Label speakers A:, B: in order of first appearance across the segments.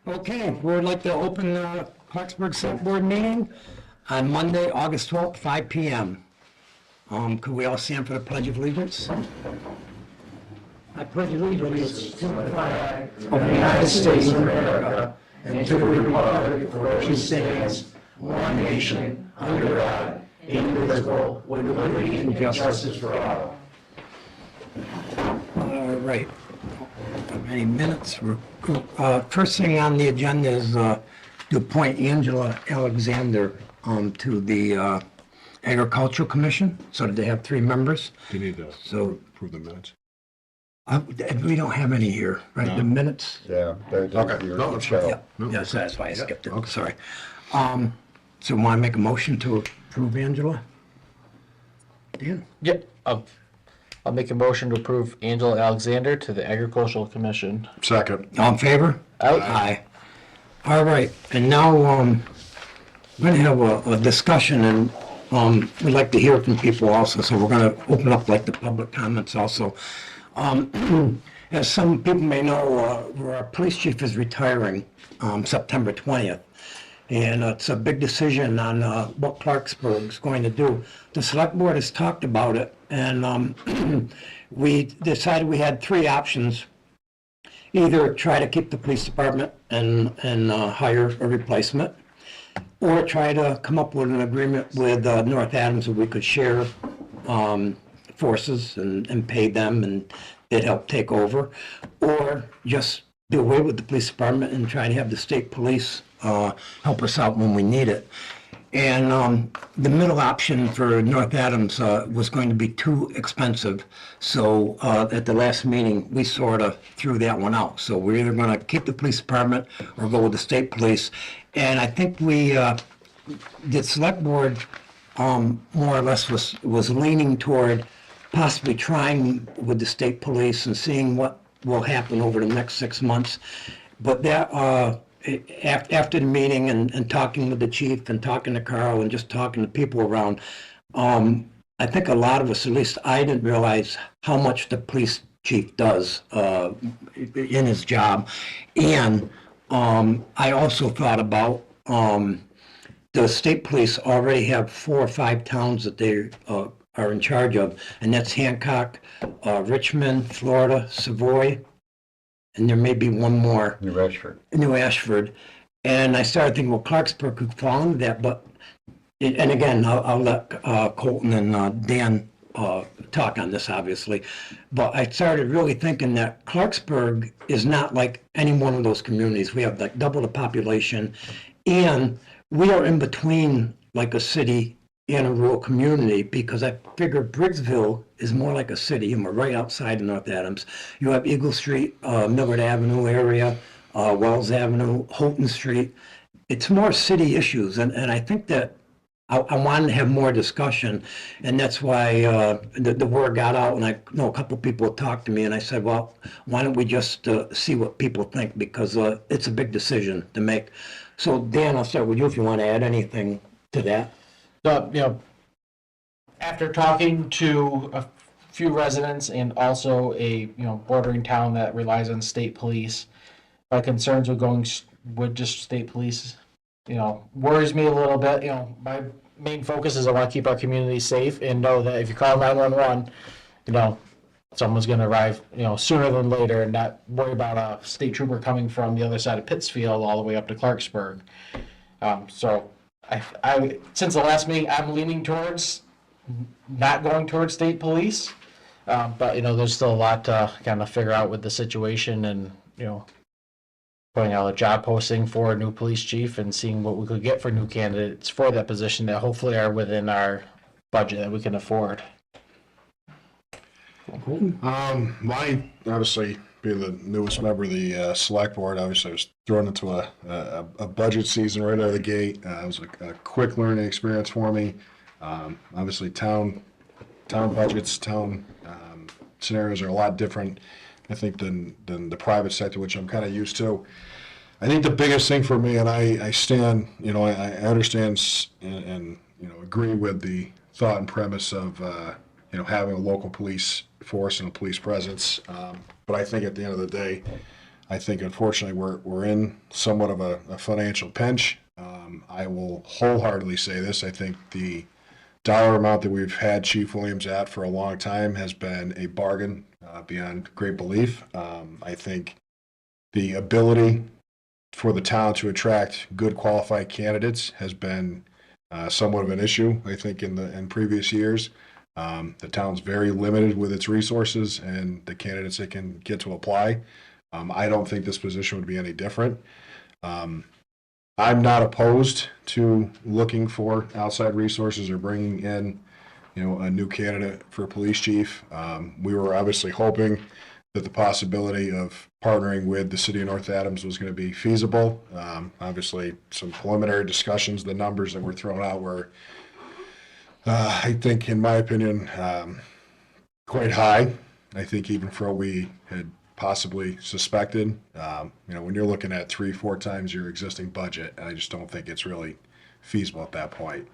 A: Okay, we would like to open the Clarksburg Select Board meeting on Monday, August 12th, 5 p.m. Could we all stand for the Pledge of Allegiance? I pledge allegiance to the flag of the United States of America and to the republic for which it stands, one nation, under God, indivisible, with liberty and justice for all. All right. Any minutes? First thing on the agenda is to appoint Angela Alexander to the Agricultural Commission, so that they have 3 members.
B: Do you need to approve the minutes?
A: We don't have any here, right?
B: No.
A: The minutes?
C: Yeah.
B: Okay. No, it's fine.
A: Yes, that's why I skipped it.
B: Okay.
A: Sorry. So want to make a motion to approve Angela? Dan?
D: Yep. I'll make a motion to approve Angela Alexander to the Agricultural Commission.
B: Second.
A: All in favor? Aye. All right, and now we're going to have a discussion, and we'd like to hear from people also, so we're going to open up like the public comments also. As some people may know, our police chief is retiring September 20th. And it's a big decision on what Clarksburg's going to do. The select board has talked about it, and we decided we had 3 options. Either try to keep the police department and hire a replacement, or try to come up with an agreement with North Adams that we could share forces and pay them, and they'd help take over, or just do away with the police department and try to have the state police help us out when we need it. And the middle option for North Adams was going to be too expensive. So at the last meeting, we sort of threw that one out. So we're either going to keep the police department or go with the state police. And I think the select board more or less was leaning toward possibly trying with the state police and seeing what will happen over the next 6 months. But that after the meeting and talking with the chief and talking to Carl and just talking to people around, I think a lot of us, at least I didn't realize how much the police chief does in his job. And I also thought about the state police already have 4 or 5 towns that they are in charge of, and that's Hancock, Richmond, Florida, Savoy, and there may be one more. New Ashford. And I started thinking, well, Clarksburg could fall into that, but, and again, I'll let Colton and Dan talk on this, obviously, but I started really thinking that Clarksburg is not like any one of those communities. We have like double the population, and we are in between like a city and a rural community, because I figure Briggsville is more like a city, and we're right outside of North Adams. You have Eagle Street, Millard Avenue area, Wells Avenue, Houghton Street. It's more city issues, and I think that I wanted to have more discussion, and that's why the word got out, and I know a couple people talked to me, and I said, well, why don't we just see what people think, because it's a big decision to make. So Dan, I'll start with you if you want to add anything to that.
D: After talking to a few residents and also a bordering town that relies on state police, my concerns with going with just state police, worries me a little bit. My main focus is I want to keep our community safe and know that if you call 911, someone's going to arrive, sooner than later, and not worry about a state trooper coming from the other side of Pittsfield all the way up to Clarksburg. So I since the last meeting, I'm leaning towards not going towards state police, but there's still a lot to kind of figure out with the situation, and putting out a job posting for a new police chief and seeing what we could get for new candidates for that position that hopefully are within our budget that we can afford.
B: My obviously being the newest member of the select board, obviously I was thrown into a budget season right out of the gate. It was a quick learning experience for me. Obviously town budgets, town scenarios are a lot different, I think, than the private sector, which I'm kind of used to. I think the biggest thing for me, and I stand, I understand and agree with the thought and premise of having a local police force and a police presence. But I think at the end of the day, I think unfortunately we're in somewhat of a financial pinch. I will wholeheartedly say this. I think the dollar amount that we've had Chief Williams at for a long time has been a bargain beyond great belief. I think the ability for the town to attract good qualified candidates has been somewhat of an issue, I think, in previous years. The town's very limited with its resources and the candidates it can get to apply. I don't think this position would be any different. I'm not opposed to looking for outside resources or bringing in, a new candidate for police chief. We were obviously hoping that the possibility of partnering with the city of North Adams was going to be feasible. Obviously, some preliminary discussions, the numbers that were thrown out were, I think, in my opinion, quite high. I think even for what we had possibly suspected, when you're looking at 3-4 times your existing budget, I just don't think it's really feasible at that point.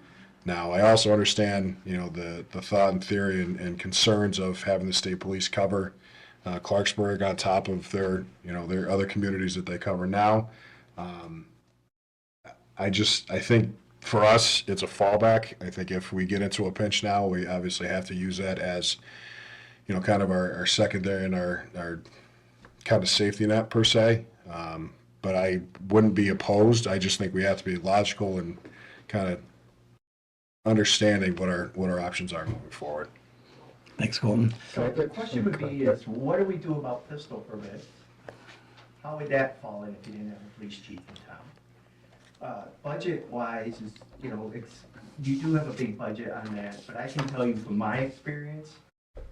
B: Now, I also understand, the thought and theory and concerns of having the state police cover Clarksburg on top of their other communities that they cover now. I think for us, it's a fallback. I think if we get into a pinch now, we obviously have to use that as, kind of our secondary and our kind of safety net per se. But I wouldn't be opposed. I just think we have to be logical and kind of understanding what our options are moving forward.
A: Thanks, Colton.
C: So the question would be is, what do we do about pistol permits? How would that fall in if you didn't have a police chief in town? Budget-wise, is, you do have a big budget on that, but I can tell you from my experience,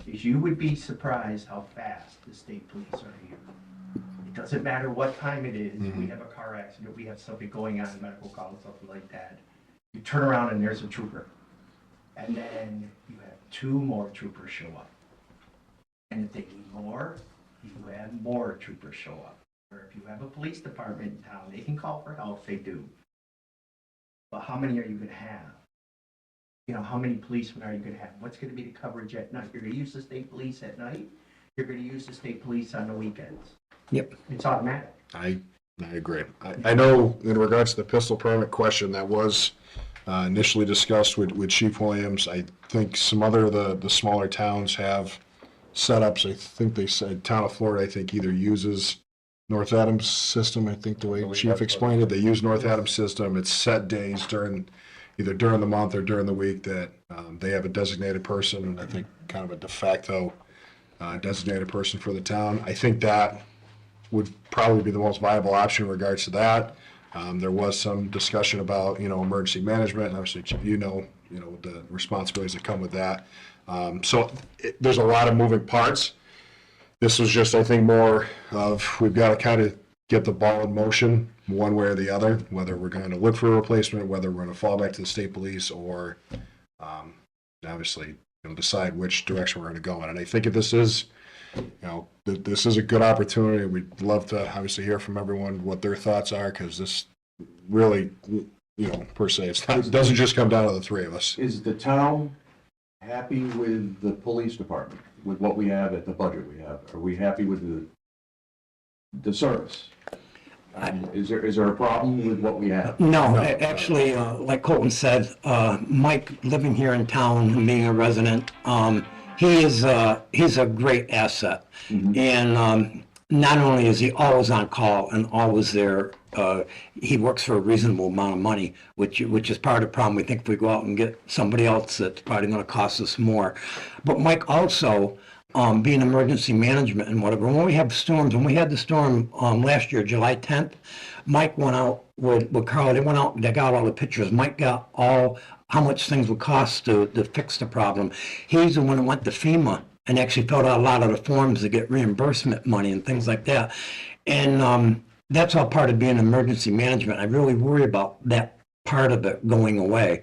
C: is you would be surprised how fast the state police are here. It doesn't matter what time it is.
B: Mm-hmm.
C: We have a car accident, we have something going on, medical call, something like that. You turn around and there's a trooper. And then you have 2 more troopers show up. And if they need more, you have more troopers show up. Or if you have a police department in town, they can call for help, they do. But how many are you gonna have? How many policemen are you gonna have? What's gonna be the coverage at night? You're gonna use the state police at night? You're gonna use the state police on the weekends?
A: Yep.
C: It's automatic.
B: I agree. I know in regards to the pistol permit question that was initially discussed with Chief Williams. I think some other of the smaller towns have setups. I think they said town of Florida, I think, either uses North Adams system. I think the way Chief explained it, they use North Adams system. It's set days either during the month or during the week that they have a designated person, and I think kind of a de facto designated person for the town. I think that would probably be the most viable option in regards to that. There was some discussion about, emergency management, and obviously, the responsibilities that come with that. So there's a lot of moving parts. This was just, I think, more of we've got to kind of get the ball in motion one way or the other, whether we're going to look for a replacement, whether we're going to fall back to the state police, or obviously decide which direction we're going to go in. And I think if this is, this is a good opportunity. We'd love to obviously hear from everyone what their thoughts are, because this really, per se, it doesn't just come down to the 3 of us.
E: Is the town happy with the police department, with what we have at the budget we have? Are we happy with the service? Is there a problem with what we have?
A: No, actually, like Colton said, Mike living here in town and being a resident, he's a great asset. Mm-hmm. And not only is he always on call and always there, he works for a reasonable amount of money, which is part of the problem. We think if we go out and get somebody else, that's probably going to cost us more. But Mike also, being emergency management and whatever, when we have storms, when we had the storm last year, July 10th, Mike went out with Carl. They went out and they got all the pictures. Mike got all how much things would cost to fix the problem. He's the one that went to FEMA and actually filled out a lot of the forms to get reimbursement money and things like that. And that's all part of being emergency management. I really worry about that part of it going away.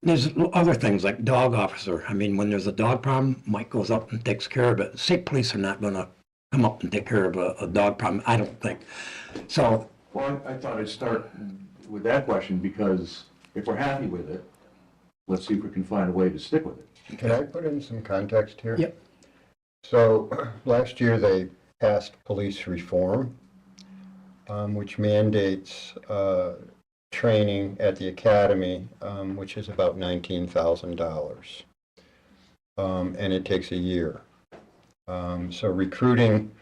A: There's other things like dog officer. I mean, when there's a dog problem, Mike goes up and takes care of it. State police are not going to come up and take care of a dog problem, I don't think. So,
E: Well, I thought I'd start with that question, because if we're happy with it, let's see if we can find a way to stick with it.
F: Can I put in some context here?
A: Yep.
F: So last year they passed police reform, which mandates training at the academy, which is about $19,000. And it takes a year. So recruiting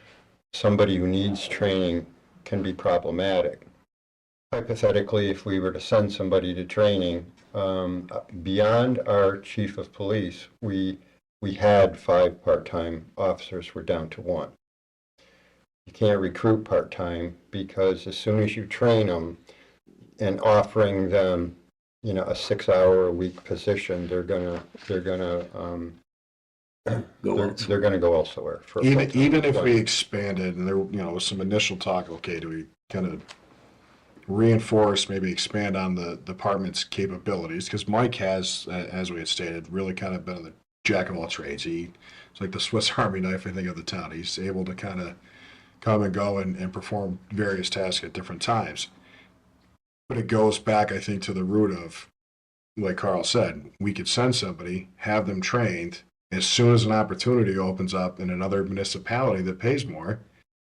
F: somebody who needs training can be problematic. Hypothetically, if we were to send somebody to training, beyond our chief of police, we had 5 part-time officers. We're down to 1. You can't recruit part-time because as soon as you train them and offering them, a 6-hour-a-week position, they're gonna go elsewhere. For
B: Even if we
F: full-time.
B: expanded, and there, was some initial talk, okay, do we kind of reinforce, maybe expand on the department's capabilities? Because Mike has, as we had stated, really kind of been the jack of all trades. He's like the Swiss Army knife, I think, of the town. He's able to kind of come and go and perform various tasks at different times. But it goes back, I think, to the root of, like Carl said, we could send somebody, have them trained. As soon as an opportunity opens up in another municipality that pays more,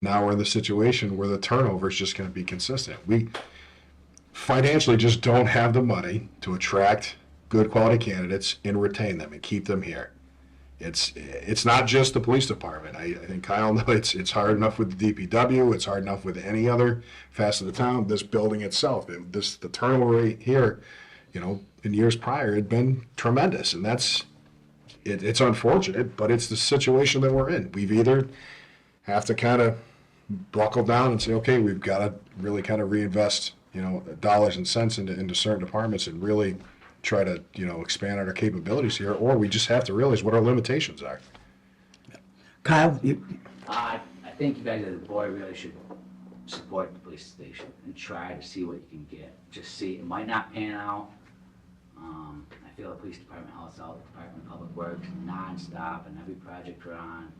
B: now we're in the situation where the turnover is just going to be consistent. We financially just don't have the money to attract good quality candidates and retain them and keep them here. It's not just the police department. I think Kyle knows it's hard enough with the DPW. It's hard enough with any other facet of the town. This building itself, the turnover rate here, in years prior had been tremendous, and it's unfortunate, but it's the situation that we're in. We've either have to kind of buckle down and say, okay, we've got to really kind of reinvest, dollars and cents into certain departments and really try to, expand our capabilities here, or we just have to realize what our limitations are.
A: Kyle,
G: I think you guys as a board really should support the police station and try to see what you can get. Just see, it might not pan out. I feel the police department helps out the Department of Public Works nonstop and every project we're on,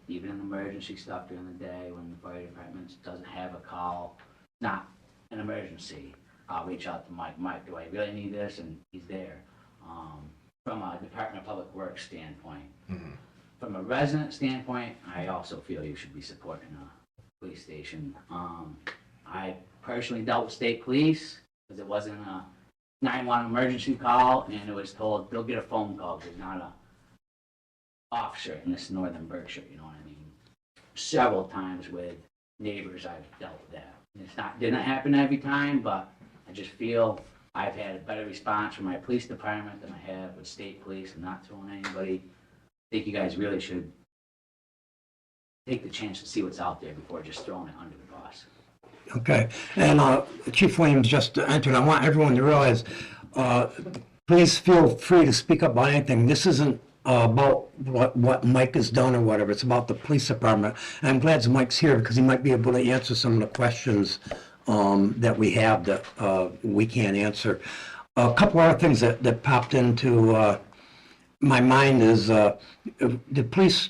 G: even in emergency stuff during the day when the fire department doesn't have a call, not an emergency. I'll reach out to Mike. Mike, do I really need this? And he's there. From a Department of Public Works standpoint.
B: Mm-hmm.
G: From a resident standpoint, I also feel you should be supporting a police station. I personally dealt with state police because it wasn't a 911 emergency call, and it was told they'll get a phone call because not a officer in this northern Berkshire, you know what I mean? Several times with neighbors I've dealt with that. Didn't happen every time, but I just feel I've had a better response from my police department than I have with state police and not throwing anybody. I think you guys really should take the chance to see what's out there before just throwing it under the bus.
A: okay. And Chief Williams just entered. I want everyone to realize, please feel free to speak up about anything. This isn't about what Mike has done or whatever. It's about the police department. And I'm glad Mike's here because he might be able to answer some of the questions that we have that we can't answer. A couple other things that popped into my mind is the police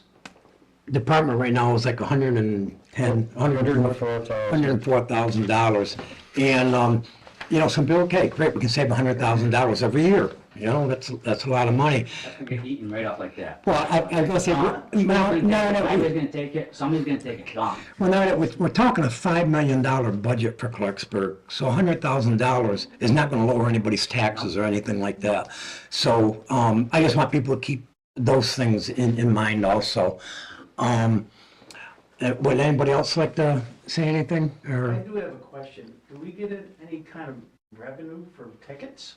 A: department right now is like $104,000. And, some people, okay, great, we can save $100,000 every year. That's a lot of money.
G: That's gonna get eaten right up like that.
A: Well, I guess
G: Somebody's gonna take it, somebody's gonna take it, gone.
A: well, now we're talking a $5 million budget for Clarksburg, so $100,000 is not going to lower anybody's taxes or anything like that. So I just want people to keep those things in mind also. Would anybody else like to say anything?
C: I
A: Or
C: do have a question. Do we get any kind of revenue for tickets?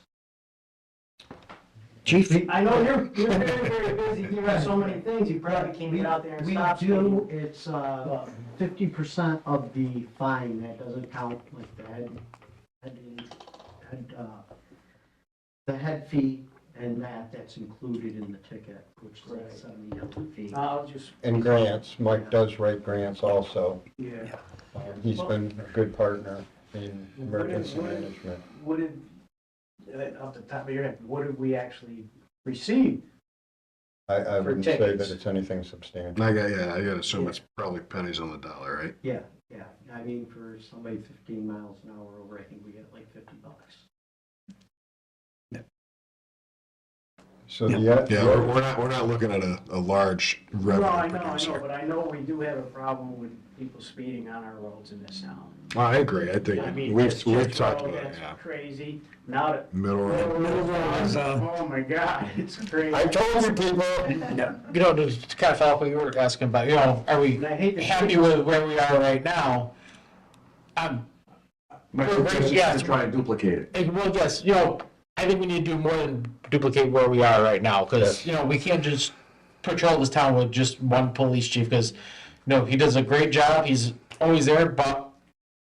A: Chief?
C: I know you're very, very busy. You have so many things, you probably can't get out there and stop.
H: We do, it's 50% of the fine, that doesn't count like the head fee and that's included in the ticket, which is like $70 fee.
C: I'll just,
F: And grants, Mike does write grants also.
C: yeah.
F: He's been a good partner in emergency management.
C: What did, off the top of your head, what did we actually receive?
F: I
C: For
F: wouldn't say that
C: tickets.
F: it's anything substantial.
B: I gotta assume it's probably pennies on the dollar, right?
H: Yeah. I mean, for somebody 15 miles an hour over, I think we get like $50.
F: So
A: Yeah.
B: Yeah, we're not looking at a large
I: No, I
B: revenue
I: know,
B: producer.
I: but I know we do have a problem with people speeding on our roads in this town.
B: I agree. I think
I: I mean,
B: we've
I: that's
B: we've
I: just
B: talked
I: road,
B: about it.
I: that's
B: Yeah,
I: crazy. Now that.
B: middle road.
A: Middle road is,
I: Oh my God, it's crazy.
F: I told you people.
D: You know, to kind of follow up what you were asking about, you know, are we
I: And I hate to-
D: happy with where we are right now?
E: My
D: We're-
E: suggestion is
D: yes.
E: to try and duplicate it.
D: Well, yes, you know, I think we need to do more than duplicate where we are right now, because, you know, we can't just patrol this town with just one police chief, because, you know, he does a great job, he's always there, but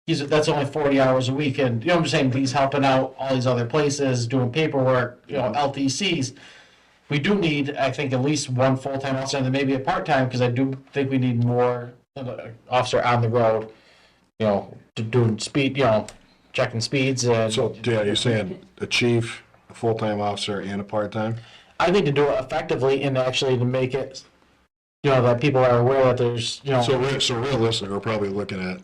D: that's only 40 hours a week, and, you know, I'm just saying, he's helping out all these other places, doing paperwork, you know, LTCs. We do need, I think, at least one full-time officer, and then maybe a part-time, because I do think we need more of an officer on the road, you know, doing speed, you know, checking speeds and.
B: So, yeah, you're saying a chief, a full-time officer, and a part-time?
D: I think to do it effectively and actually to make it, you know, that people are aware that there's, you know.
B: So realistically, we're probably looking at,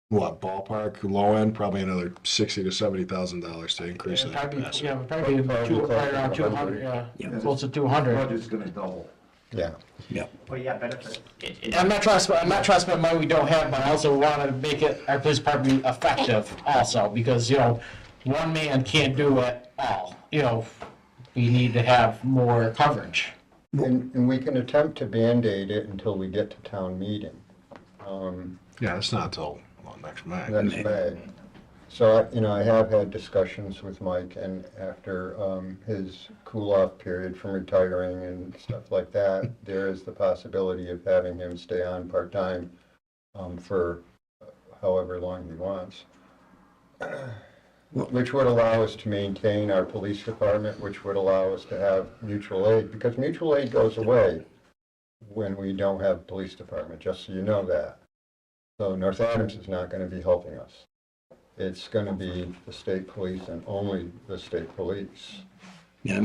B: what, ballpark, low end, probably another $60,000 to $70,000 to increase
D: Yeah,
B: that
D: probably,
B: capacity.
D: yeah, probably right around 200,
A: Yeah.
D: close to 200.
E: Budget's gonna double.
F: Yeah.
C: Well, yeah, benefit.
D: I'm not trying to spend money we don't have, but I also want to make it, our police department effective also, because, you know, one man can't do it all. You know, we need to have more coverage.
F: And we can attempt to Band-Aid it until we get to town meeting.
B: Yeah, it's not until, well, next May.
F: Next May. So, you know, I have had discussions with Mike, and after his cool-off period from retiring and stuff like that, there is the possibility of having him stay on part-time for however long he wants, which would allow us to maintain our police department, which would allow us to have mutual aid, because mutual aid goes away when we don't have a police department, just so you know that. So North Adams is not going to be helping us. It's going to be the state police and only the state police.
A: Yeah,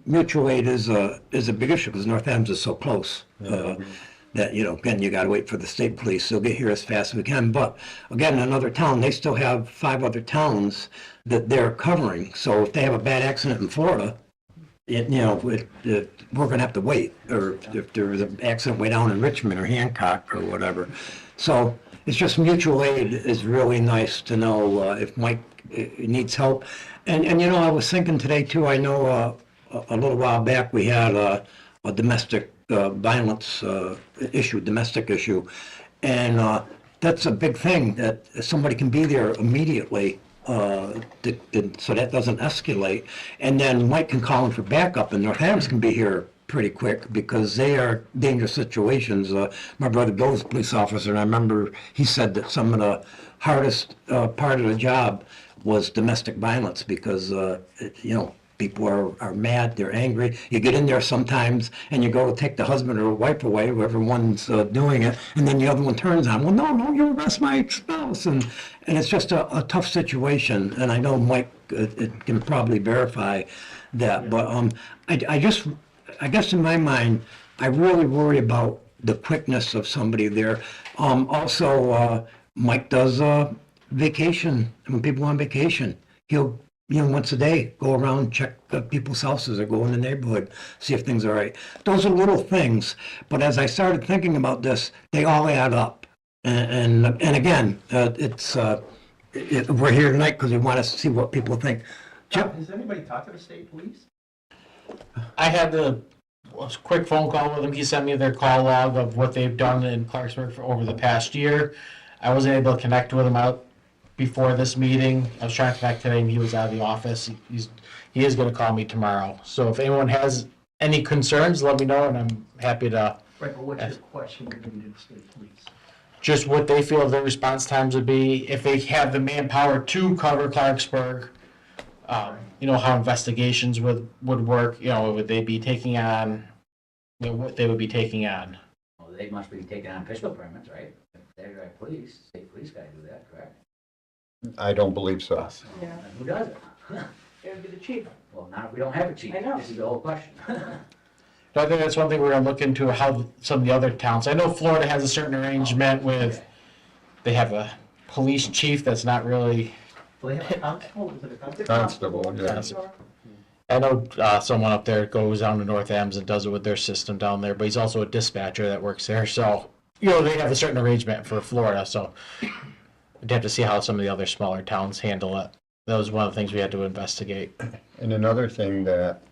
A: mutual aid is a big issue because North Adams is so close. That, you know, again, you got to wait for the state police. They'll get here as fast as we can. But again, another town, they still have 5 other towns that they're covering. So if they have a bad accident in Florida, we're going to have to wait. Or if there's an accident way down in Richmond or Hancock or whatever. So it's just mutual aid is really nice to know if Mike needs help. And you know, I was thinking today too, I know a little while back we had a domestic violence domestic issue. And that's a big thing, that somebody can be there immediately so that doesn't escalate. And then Mike can call in for backup, and North Adams can be here pretty quick because they are dangerous situations. My brother Bill was a police officer, and I remember he said that some of the hardest part of the job was domestic violence because, people are mad, they're angry. You get in there sometimes and you go to take the husband or wife away, whoever one's doing it, and then the other one turns on, well, no, you arrest my spouse. And it's just a tough situation. And I know Mike can probably verify that. But I guess in my mind, I really worry about the quickness of somebody there. Also, Mike does vacation, when people on vacation. He'll once a day, go around, check people's houses or go in the neighborhood, see if things are right. Those are little things, but as I started thinking about this, they all add up. And again, we're here tonight because we want to see what people think. Chip?
C: Has anybody talked to the state police?
D: I had a quick phone call with him. He sent me their call log of what they've done in Clarksburg for over the past year. I wasn't able to connect with him out before this meeting. I was trying to connect today and he was out of the office. He is going to call me tomorrow. So if anyone has any concerns, let me know and I'm happy to.
C: Right, but what's your question related to the state police?
D: Just what they feel their response times would be, if they have the manpower to cover Clarksburg, how investigations would work, would they be taking on, what they would be taking on.
G: Well, they must be taking on pistol permits, right? If they're police, state police gotta do that, correct?
F: I don't believe so.
G: And who does it?
I: It would be the chief.
G: Well, not if we don't have a chief.
I: I know.
G: This is the whole question.
D: So I think that's one thing we're going to look into, how some of the other towns. I know Florida has a certain arrangement with, they have a police chief that's not really,
C: Well, they have a constable, is it a constable?
F: Constable, yeah.
D: I know someone up there goes down to North Adams and does it with their system down there, but he's also a dispatcher that works there. So, they have a certain arrangement for Florida. So, we'd have to see how some of the other smaller towns handle it. That was one of the things we had to investigate.
F: And another thing that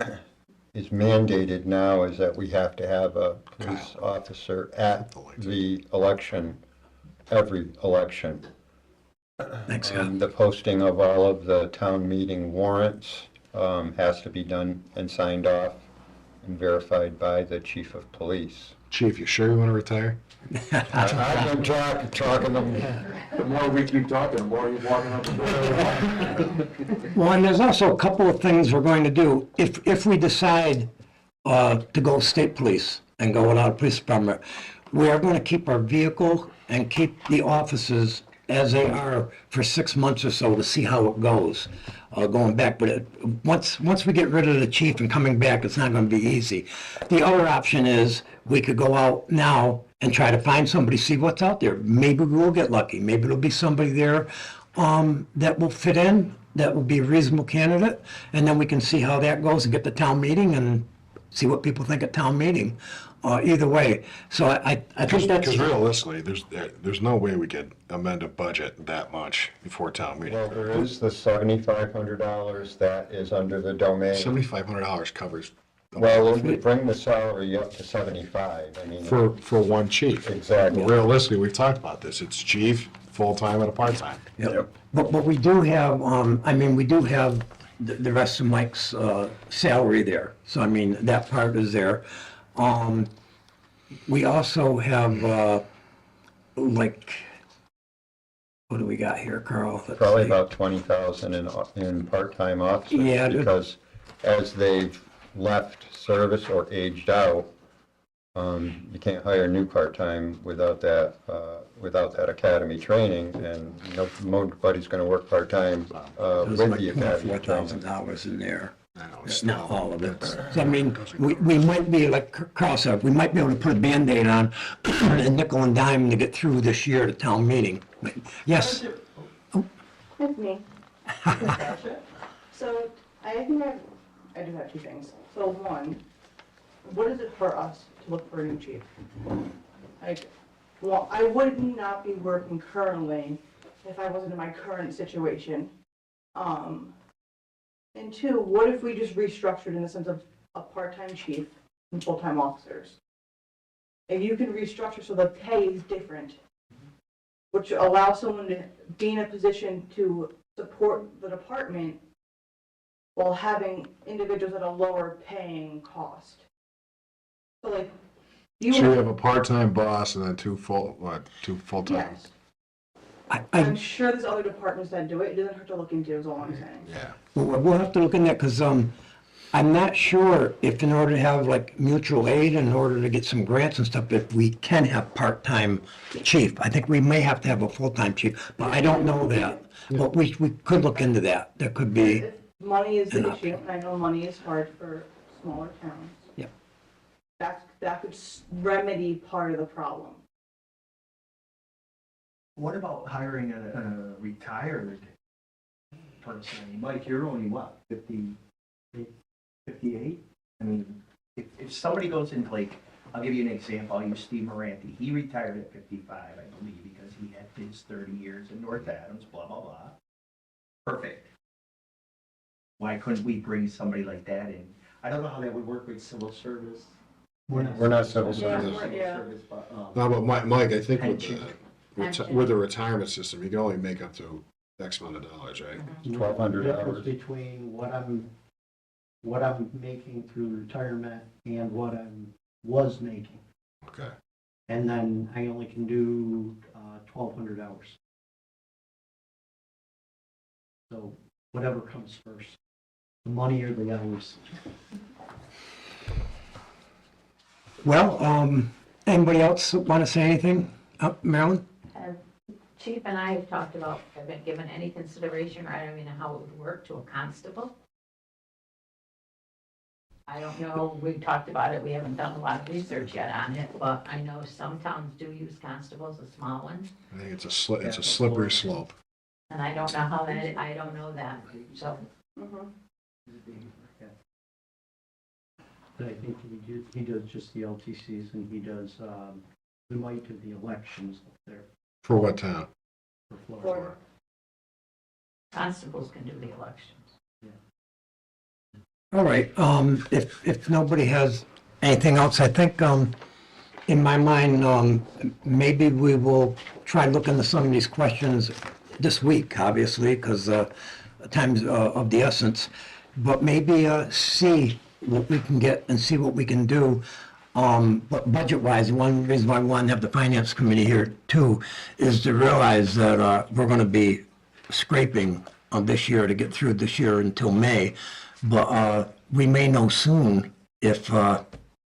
F: is mandated now is that we have to have a police officer at the election, every election.
A: Thanks, Scott.
F: The posting of all of the town meeting warrants has to be done and signed off and verified by the chief of police.
B: Chief, you sure you want to retire?
F: I've been talking, the more we keep talking, the more you're walking up the door.
A: Well, and there's also a couple of things we're going to do. If we decide to go state police and go without a police department, we are going to keep our vehicle and keep the offices as they are for 6 months or so to see how it goes, going back. But once we get rid of the chief and coming back, it's not going to be easy. The other option is we could go out now and try to find somebody, see what's out there. Maybe we'll get lucky. Maybe there'll be somebody there that will fit in, that will be a reasonable candidate, and then we can see how that goes and get to town meeting and see what people think at town meeting. Either way, so I think that's.
B: Because realistically, there's no way we could amend a budget that much before town meeting.
F: Well, there is the $7,500 that is under the domain.
B: $7,500 covers
F: Well, we bring the salary up to 75, I mean.
B: for one chief.
F: Exactly.
B: Realistically, we've talked about this. It's chief, full-time, and a part-time.
A: Yep. But we do have, we do have the rest of Mike's salary there. So, that part is there. We also have, what do we got here, Carl? Let's
F: Probably
A: see.
F: about 20,000 in part-time officers.
A: Yeah.
F: Because as they've left service or aged out, you can't hire new part-time without that academy training, and nobody's gonna work part-time
A: There's
F: with
A: like
F: the academy training.
A: $4,000 in there.
B: I know, it's
A: Not all of it. So, we might be, like Carl said, we might be able to put a Band-Aid on and nickel and dime to get through this year to town meeting. Yes,
J: It's me. So I think I do have two things. So one, what does it hurt us to look for a new chief? Well, I would not be working currently if I wasn't in my current situation. And two, what if we just restructured in the sense of a part-time chief and full-time officers? If you can restructure so the pay is different, which allows someone to be in a position to support the department while having individuals at a lower paying cost. So like,
B: So you have a part-time boss and then two full-time?
J: yes,
A: I,
J: I'm sure there's other departments that do it. It doesn't hurt to look into, is all I'm saying.
B: Yeah.
A: we'll have to look in that, because I'm not sure if in order to have like mutual aid, in order to get some grants and stuff, if we can have part-time chief. I think we may have to have a full-time chief, but I don't know that. But we could look into that. There could be,
J: If money is the
A: enough.
J: issue, and I know money is hard for smaller towns.
A: Yep.
J: That could remedy part of the problem.
C: What about hiring a retired person? Mike, you're only what, 50, 58? If somebody goes into I'll give you an example. I'll use Steve Moranti. He retired at 55, I believe, because he had his 30 years in North Adams, blah, blah, blah. Perfect. Why couldn't we bring somebody like that in? I don't know how that would work with civil service.
F: We're not civil service.
J: Yeah.
B: No, but Mike, I think
C: Pension.
B: with the retirement system, you can only make up to X amount of dollars, right?
F: $1,200
H: Difference between what I'm making through retirement and what I was making.
B: Okay.
H: And then I only can do 1,200 hours. So whatever comes first, the money or the hours.
A: well, anybody else want to say anything? Marilyn?
K: Chief and I have talked about, haven't given any consideration, or I don't even know how it would work to a constable. I don't know, we've talked about it, we haven't done a lot of research yet on it, but I know some towns do use constables, the small ones,
B: I think it's a slippery slope.
K: and I don't know how that, I don't know that, so.
J: Mhm.
H: But I think he does just the LTCs and he does, we might do the elections up there
B: For what town?
H: for Florida.
K: Constables can do the elections.
A: All right, if nobody has anything else, I think, in my mind, maybe we will try looking into some of these questions this week, obviously, because, time's of the essence. But maybe, see what we can get and see what we can do. But budget-wise, one reason why we want to have the finance committee here too is to realize that, we're gonna be scraping on this year to get through this year until May. But we may know soon if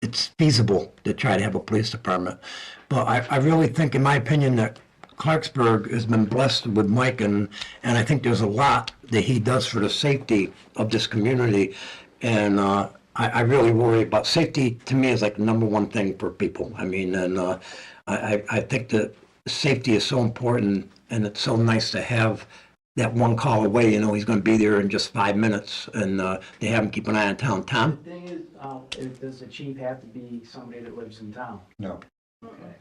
A: it's feasible to try to have a police department. But I really think, in my opinion, that Clarksburg has been blessed with Mike, and I think there's a lot that he does for the safety of this community. And I really worry about safety. To me, is like the number one thing for people. I mean, and I think that safety is so important, and it's so nice to have that one call away, he's going to be there in just 5 minutes, and they have him keep an eye on town. Tom?
I: The thing is, does the chief have to be somebody that lives in town?
F: No.
I: Okay.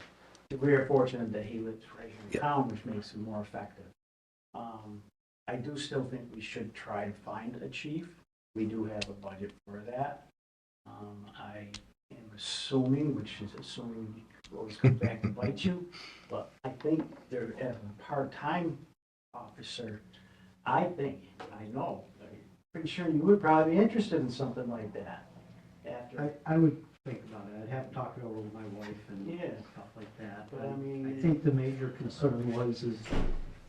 I: We are fortunate that he lives right here in
A: Yeah.
I: town, which makes him more effective. I do still think we should try to find a chief. We do have a budget for that. I am assuming, which is assuming always comes back to bite you, but I think they're as a part-time officer, I know, I'm pretty sure you would probably be interested in something like that. After,
H: I would think about it. I'd have to talk it over with my wife and
I: Yeah.
H: stuff like that.
I: But I mean,
H: I think the major concern was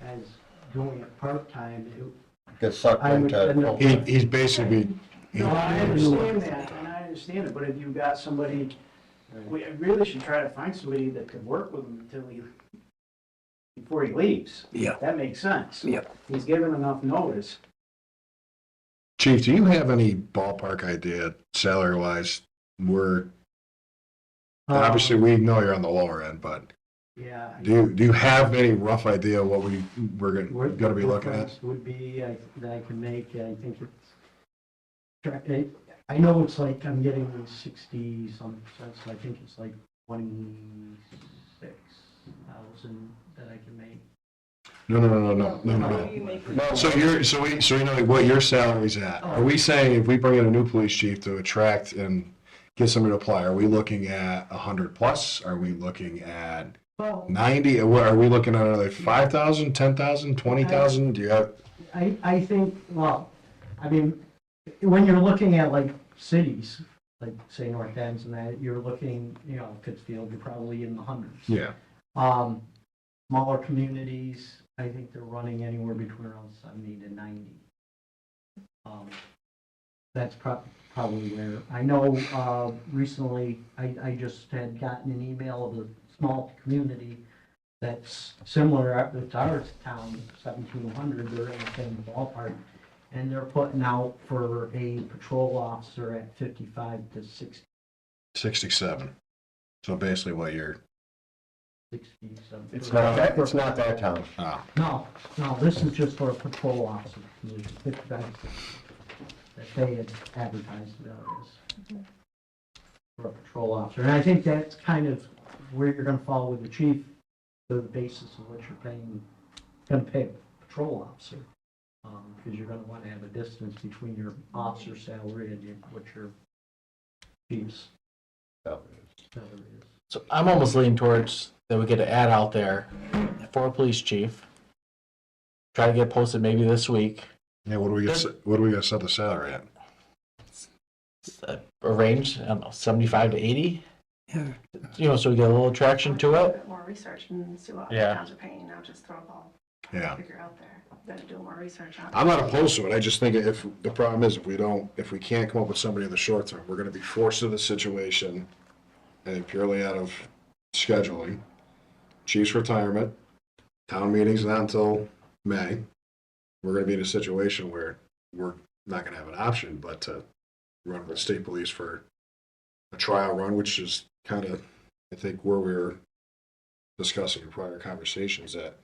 H: as doing it part-time,
F: Get sucked
H: I would-
F: into.
B: He's basically,
I: no, I understand that, and I understand it, but if you've got somebody, we really should try to find somebody that could work with him before he leaves.
A: Yeah.
I: That makes sense.
A: Yeah.
I: He's given enough notice.
B: Chief, do you have any ballpark idea, salary-wise, where, obviously, we know you're on the lower end, but
H: Yeah.
B: do you have any rough idea what we're gonna be looking at?
H: Difference would be, that I can make, I think I know it's like I'm getting 60-some cents, so I think it's like 26,000 that I can make.
B: No.
J: What do you make for-
B: So we know what your salary's at. Are we saying if we bring in a new police chief to attract and get somebody to apply, are we looking at 100 plus? Are we looking at
H: Well,
B: 90? Are we looking at another 5,000, 10,000, 20,000? Do you have?
H: I think, well, I mean, when you're looking at like cities, like say North Ends and that, you're looking, Pittsfield, you're probably in the hundreds.
B: Yeah.
H: Smaller communities, I think they're running anywhere between around 70 to 90. That's probably where, I know, recently, I just had gotten an email of a small community that's similar to our town, 1,700, they're in the same ballpark, and they're putting out for a patrol officer at 55 to 60,
B: 67. So basically what you're,
H: 67.
F: It's not that town.
H: No, this is just for a patrol officer, position, 55 to 60, that they had advertised it as for a patrol officer. And I think that's kind of where you're gonna fall with the chief, the basis of what you're gonna pay a patrol officer. Because you're gonna wanna have a distance between your officer salary and what your chief's salary is.
D: So I'm almost leaning towards that we get an ad out there for a police chief. Try to get posted maybe this week.
B: yeah, what do we gonna set the salary at?
D: A range, I don't know, 75 to 80.
A: Yeah.
D: So we get a little attraction to
L: A
D: it.
L: bit more research and see what
D: Yeah.
L: other towns are paying, not just throw a ball
B: Yeah.
L: figure out there. Better do more research on it.
B: I'm not opposed to it. I just think if the problem is if we can't come up with somebody in the short term, we're gonna be forced to the situation, and purely out of scheduling. Chief's retirement, town meeting's not until May. We're gonna be in a situation where we're not gonna have an option but to run with state police for a trial run, which is kind of, I think, where we were discussing in prior conversations that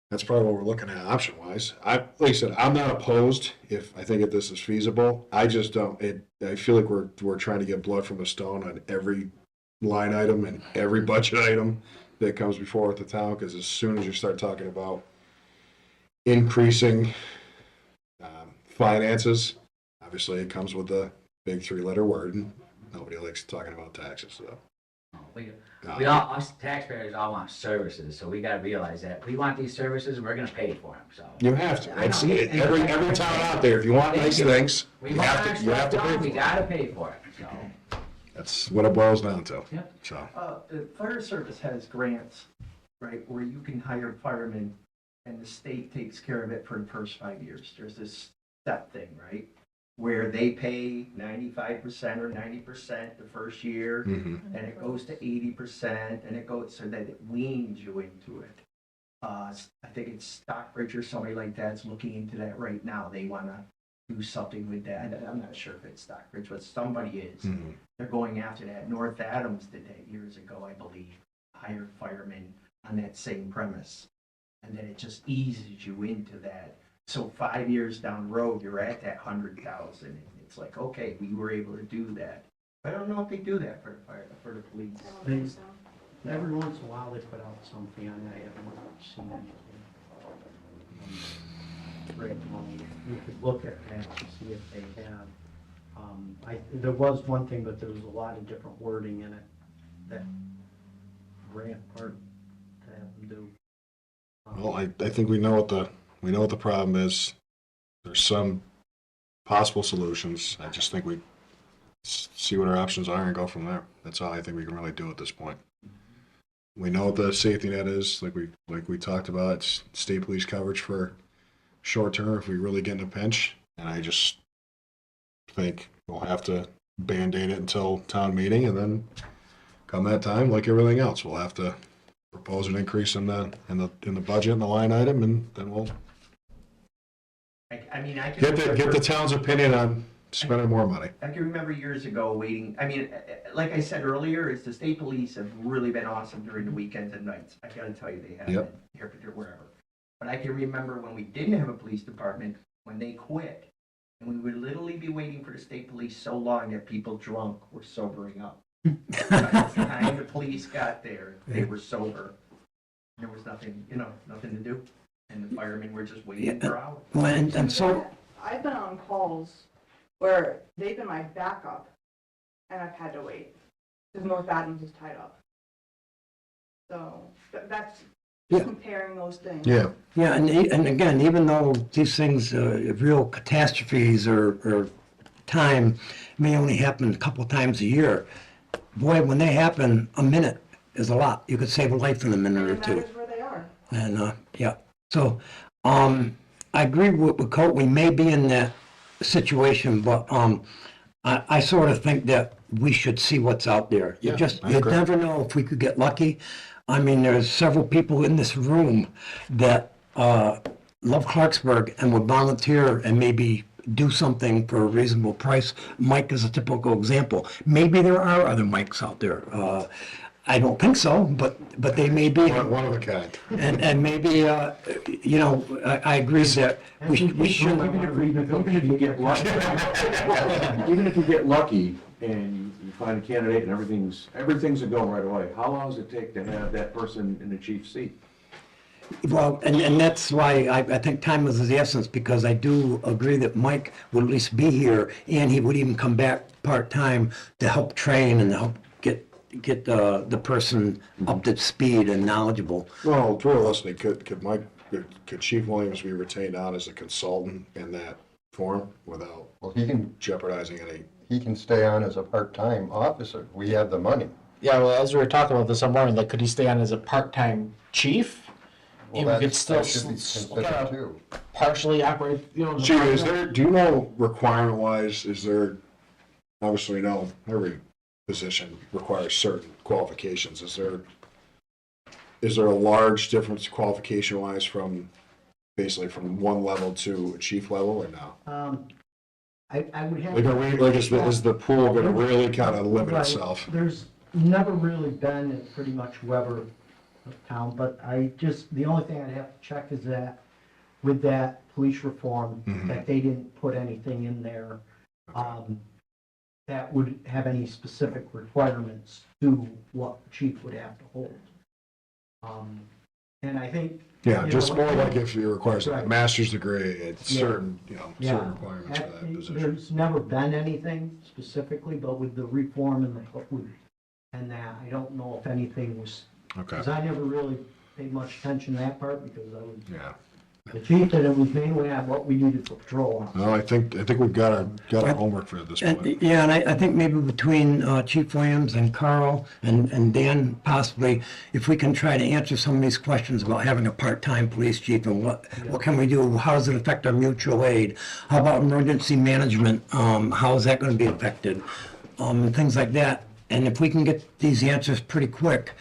B: that's probably what we're looking at option wise. Like I said, I'm not opposed if this is feasible. I just don't, I feel like we're trying to get blood from a stone on every line item and every budget item that comes before the town, because as soon as you start talking about increasing finances, obviously it comes with the big three-letter word, and nobody likes talking about taxes, so.
G: We all, us taxpayers all want services, so we gotta realize that. We want these services, we're gonna pay for them, so.
B: You have to. It's every town out there. If you want nice things,
G: We
B: you
G: want
B: have
G: our
B: to. You have
G: stuff
B: to
G: done,
B: pay
G: we
B: for it.
G: gotta pay for it, so.
B: That's what it boils down to.
G: Yep.
B: So.
C: The fire service has grants, right, where you can hire firemen and the state takes care of it for the first 5 years. There's this step thing, right? Where they pay 95% or 90% the first year,
B: Mhm.
C: and it goes to 80%, and it goes so that it weans you into it. I think it's Stockbridge or somebody like that's looking into that right now. They want to do something with that. I'm not sure if it's Stockbridge, but somebody is.
B: Mhm.
C: They're going after that. North Adams did that years ago, I believe, hired firemen on that same premise. And then it just eases you into that. So 5 years down the road, you're at that 100,000, and it's like, okay, we were able to do that. I don't know if they do that for the fire, for the police.
J: I don't think so.
H: Every once in a while, they put out something on that, I haven't seen anything. Right, you could look at that to see if they have. There was one thing, but there was a lot of different wording in it that grant part to have them do.
B: Well, I think we know what the problem is. There's some possible solutions. I just think we see what our options are and go from there. That's all I think we can really do at this point. We know what the safety net is, like we talked about. It's state police coverage for short term if we really get in a pinch. And I just think we'll have to Band-Aid it until town meeting, and then come that time, like everything else, we'll have to propose an increase in the budget and the line item, and then we'll
C: I mean, I can
B: get the town's opinion on spending more money.
C: I can remember years ago waiting, I mean, like I said earlier, it's the state police have really been awesome during the weekends and nights. I gotta tell you, they have
B: Yep.
C: been here, wherever. But I can remember when we didn't have a police department, when they quit, and we would literally be waiting for the state police so long that people drunk were sobering up. By the time the police got there, they were sober. There was nothing, nothing to do. And the firemen were just waiting for hours.
A: Well, and so,
J: I've been on calls where they've been my backup, and I've had to wait, because North Adams is tied up. So, that's
A: Yeah.
J: comparing those things.
B: Yeah.
A: yeah, and again, even though these things, real catastrophes or time may only happen a couple times a year, boy, when they happen, a minute is a lot. You could save a life in a minute or
J: And
A: two.
J: that is where they are.
A: And, yeah, so, I agree with Colt, we may be in that situation, but, I sort of think that we should see what's out there.
B: Yeah, I
A: You
B: agree.
A: never know if we could get lucky. I mean, there's several people in this room that, love Clarksburg and would volunteer and maybe do something for a reasonable price. Mike is a typical example. Maybe there are other Mikes out there. I don't think so, but they may be.
B: One of a kind.
A: And maybe, I agree that we should.
E: Even if you get lucky, even if you get lucky and you find a candidate and everything's a go right away, how long does it take to have that person in the chief's seat?
A: Well, and that's why I think time is of the essence, because I do agree that Mike would at least be here, and he would even come back part-time to help train and help get the person up to speed and knowledgeable.
B: Well, realistically, could Chief Williams be retained on as a consultant in that form without
F: Well, he
B: jeopardizing any?
F: can stay on as a part-time officer. We have the money.
D: Yeah, well, as we were talking about this, I'm wondering, like, could he stay on as a part-time chief?
F: Well,
D: And we could still
F: that should be considered too.
D: partially operate, the
B: Gee,
D: department?
B: do you know requirement-wise, obviously we know every position requires certain qualifications. Is there a large difference qualification-wise from one level to a chief level, or no?
H: I would have.
B: Is the pool gonna really kind of limit
H: Right.
B: itself?
H: There's never really been in pretty much Weber town, but the only thing I'd have to check is that with that police reform,
B: Mhm.
H: that they didn't put anything in there. that would have any specific requirements to what the chief would have to hold. And I think.
B: Yeah,
H: you
B: just
H: know,
B: more like if it requires a
H: Right.
B: master's degree, it's
H: Yeah.
B: certain,
H: Yeah.
B: certain requirements for that position.
H: There's never been anything specifically, but with the reform and and that, I don't know if anything was,
B: Okay,
H: because I never really paid much attention to that part because I was
B: yeah.
H: the chief, and it was mainly on what we needed for patrol officers.
B: Well, I think we've got our homework for this
A: And,
B: point.
A: yeah, and I think maybe between Chief Williams and Carl and Dan, possibly, if we can try to answer some of these questions about having a part-time police chief and what can we do? How does it affect our mutual aid? How about emergency management? How is that going to be affected? And things like that. And if we can get these answers pretty quick,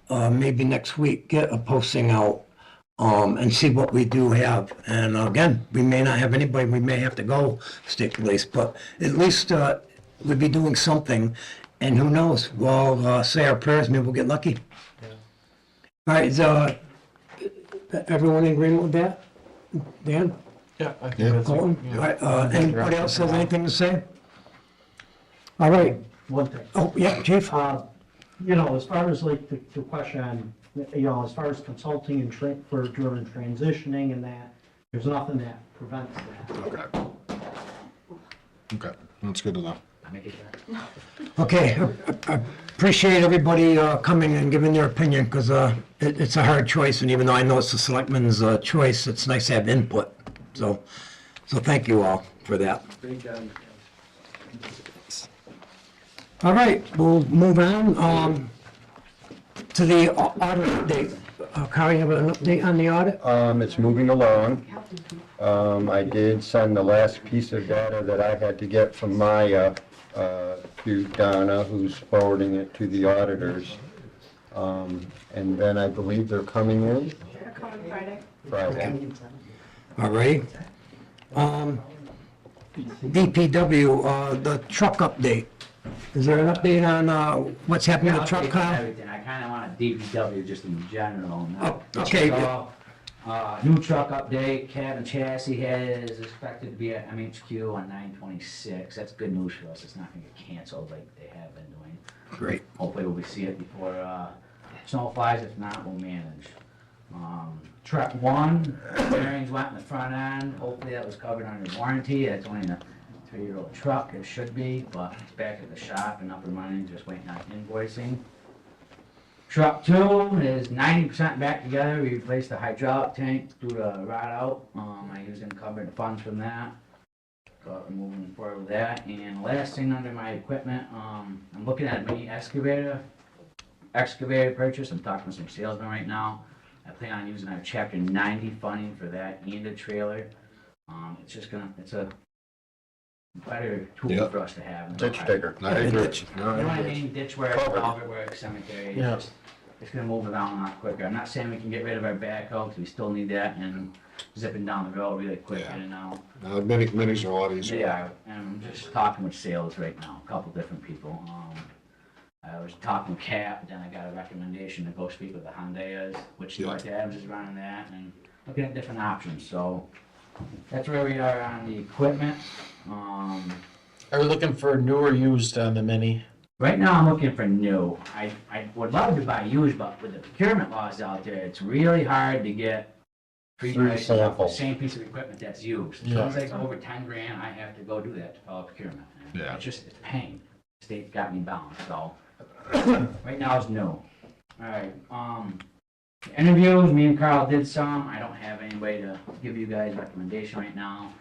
A: maybe next week, get a posting out and see what we do have. And again, we may not have anybody, we may have to go state police, but at least we'd be doing something. And who knows, we'll say our prayers, maybe we'll get lucky. All right, is everyone in agreement with that? Dan?
D: Yeah, I think
B: Yeah.
D: that's.
A: Colton? All right, anybody else has anything to say? All right,
H: One thing.
A: oh, yeah, Chief?
H: You know, as far as like the question on, you know, as far as consulting and for during transitioning and that, there's nothing that prevents that.
B: Okay. Okay, that's good to know.
G: Make it better.
A: Okay, I appreciate everybody coming and giving their opinion, because it's a hard choice, and even though I know it's the selectmen's choice, it's nice to have input. So thank you all for that. All right, we'll move on to the audit update. Carl, you have an update on the audit?
F: It's moving along. I did send the last piece of data that I had to get from Maya to Donna, who's forwarding it to the auditors. And then I believe they're coming in
L: They're coming Friday.
F: Friday.
A: All right. DPW, the truck update. Is there an update on what's happening with the truck, Kyle?
G: Everything. I kind of want a DPW just in general.
A: Oh, okay.
G: New truck update, cab and chassis head is expected to be at MHQ on 9/26. That's good news for us. It's not gonna get canceled like they have been doing.
A: Great.
G: Hopefully we'll see it before snow flies. If not, we'll manage. Truck one, bearings went in the front end. Hopefully that was covered under warranty. That's only a 3-year-old truck. It should be, but it's back at the shop and up and running, just waiting on invoicing. Truck two is 90% back together. We replaced the hydraulic tank, threw the rod out. I used encumbered funds from that. But we're moving forward with that. And last thing under my equipment, I'm looking at a mini excavator purchase. I'm talking to some salesmen right now. I plan on using our chapter 90 funding for that and a trailer. It's a better tool
B: Yep.
G: for us to have.
F: Ditch digger.
B: I agree.
G: You know what I mean? Ditch work, culvert work, cemetery.
D: Yeah.
G: It's gonna move around a lot quicker. I'm not saying we can get rid of our backhoe, because we still need that, and zipping down the road really quick
B: Yeah.
G: in and out.
B: Minis are a lot easier.
G: Yeah, and I'm just talking with sales right now, a couple different people. I was talking with Cap, then I got a recommendation to go speak with the Hyundai's, which
B: Yeah.
G: North Adams is running that, and looking at different options, so that's where we are on the equipment.
D: Are we looking for new or used on the Mini?
G: Right now, I'm looking for new. I would love to buy used, but with the procurement laws out there, it's really hard to get free
F: Free
G: prices off the
F: samples.
G: same piece of equipment that's used. As
D: Yeah.
G: soon as I go over 10 grand, I have to go do that to follow procurement. And
B: Yeah.
G: it's pain. The state got me bound, so right now it's new. Alright, interviews, me and Carl did some. I don't have any way to give you guys recommendation right now.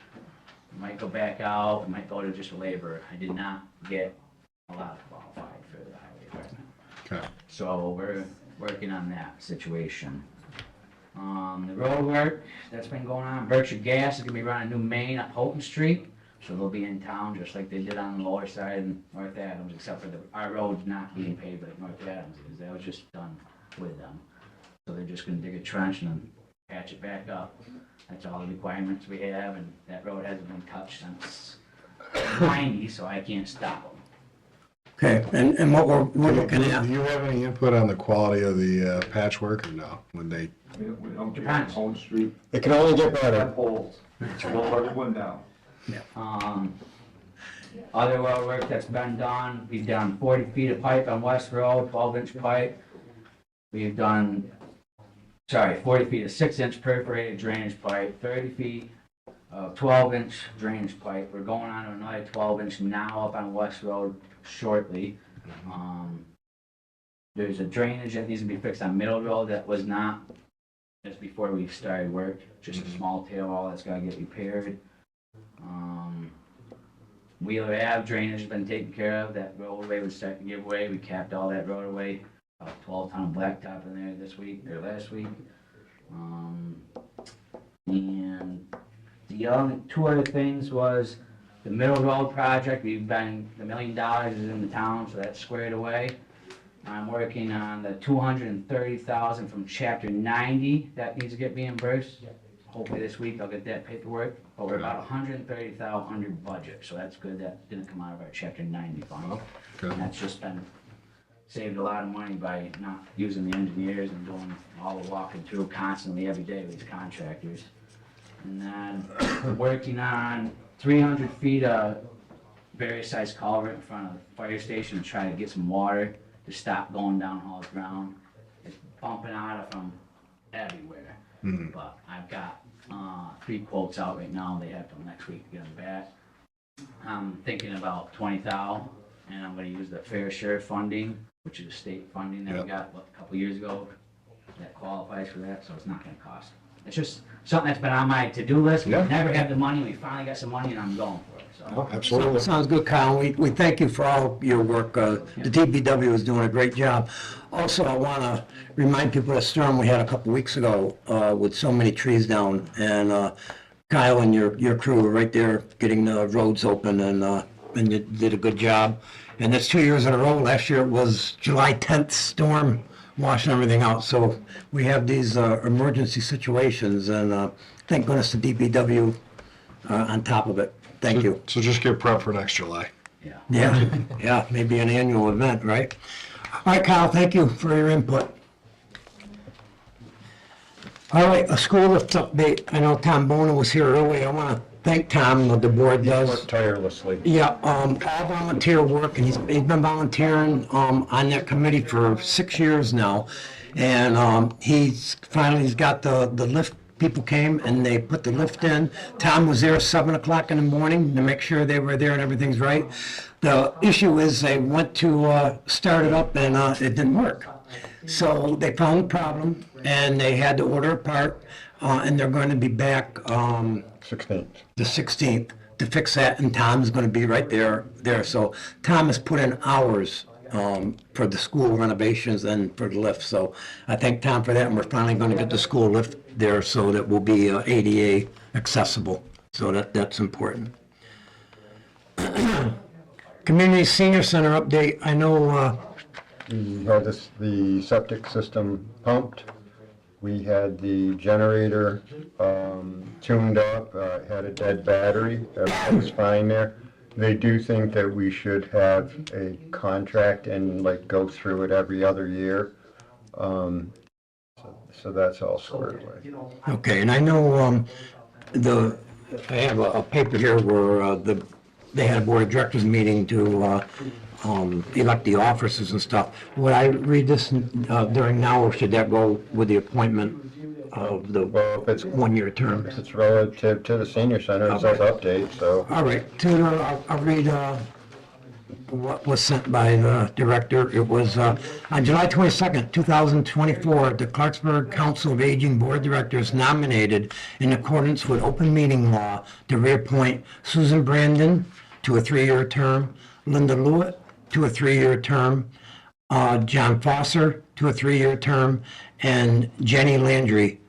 G: Might go back out, might go to just a laborer. I did not get a lot of qualified for the highway department.
B: Okay.
G: So we're working on that situation. The road work that's been going on, Berkshire Gas is gonna be running a new main up Houghton Street. So they'll be in town just like they did on the lower side in North Adams, except for our road's not being paved like North Adams is. That was just done with them. So they're just gonna dig a trench and then patch it back up. That's all the requirements we have, and that road hasn't been touched since 90, so I can't stop them.
A: Okay, and what we're looking
B: Do
A: at,
B: you have any input on the quality of the patchwork or no? When they,
M: We don't get
G: Depends.
M: on the street,
F: It can only get better.
M: have holes, blow everyone down.
G: Other road work that's been done, we've done 40 feet of pipe on West Road, 12-inch pipe. We've done, 40 feet of 6-inch perforated drainage pipe, 30 feet of 12-inch drainage pipe. We're going on to another 12-inch now up on West Road shortly. There's a drainage that needs to be fixed on Middle Road that was not, just before we started work, just a small tail wall that's gotta get repaired. Wheeler Ave drainage has been taken care of, that roadway was starting to give way, we capped all that roadway, about 12 ton of blacktop in there this week, or last week. And the other, two other things was the Middle Road project, the $1 million is in the town, so that's squared away. I'm working on the 230,000 from chapter 90 that needs to get reimbursed. Hopefully this week I'll get that paperwork, but we're about 130,000 under budget, so that's good. That didn't come out of our chapter 90 fund.
B: Good.
G: And that's just been, saved a lot of money by not using the engineers and doing all the walking through constantly every day with these contractors. And then we're working on 300 feet of various size culvert in front of the fire station to try to get some water to stop going down Hall's ground. It's bumping out of from everywhere. But I've got 3 quotes out right now. They have till next week to get them back. I'm thinking about 20,000, and I'm going to use the fair share funding, which is state funding that we got a couple years ago. That qualifies for that, so it's not going to cost. It's just something that's been on my to-do list. We never had the money. We finally got some money, and I'm going for it. So.
B: Absolutely.
A: Sounds good, Kyle. We thank you for all your work. The DPW is doing a great job. Also, I want to remind people of the storm we had a couple weeks ago with so many trees down. And Kyle and your crew were right there getting the roads open, and you did a good job. And that's 2 years in a row. Last year it was July 10th storm washing everything out. So we have these emergency situations, and thank goodness the DPW on top of it. Thank you.
B: So just get prep for next July.
A: Yeah, maybe an annual event, right? All right, Kyle, thank you for your input. All right, a school lift update. I know Tom Bona was here earlier. I want to thank Tom, what the board does.
F: Work tirelessly.
A: Yeah, all volunteer work, and he's been volunteering on that committee for 6 years now. And he's got the lift. People came and they put the lift in. Tom was there 7 o'clock in the morning to make sure they were there and everything's right. The issue is they went to start it up and it didn't work. So they found the problem and they had to order a part, and they're going to be back
F: 16th.
A: the 16th to fix that, and Tom's going to be right there. So Tom has put in hours for the school renovations and for the lift. So I thank Tom for that, and we're finally going to get the school lift there so that will be ADA accessible. So that's important. Community Senior Center update. I know
F: We had the septic system pumped. We had the generator tuned up, had a dead battery. Everything was fine there. They do think that we should have a contract and go through it every other year. So that's all squared away.
A: okay, and I know I have a paper here where they had a board of directors meeting to elect the officers and stuff. Would I read this during now, or should that go with the appointment of the
F: Well, if it's
A: 1-year term?
F: It's relative to the senior center, it says update, so.
A: All right, I'll read what was sent by the director. It was on July 22nd, 2024, the Clarksburg Council of Aging Board of Directors nominated in accordance with open meeting law to reappoint Susan Brandon to a 3-year term, Linda Lewitt to a 3-year term, John Fosser to a 3-year term, and Jenny Landry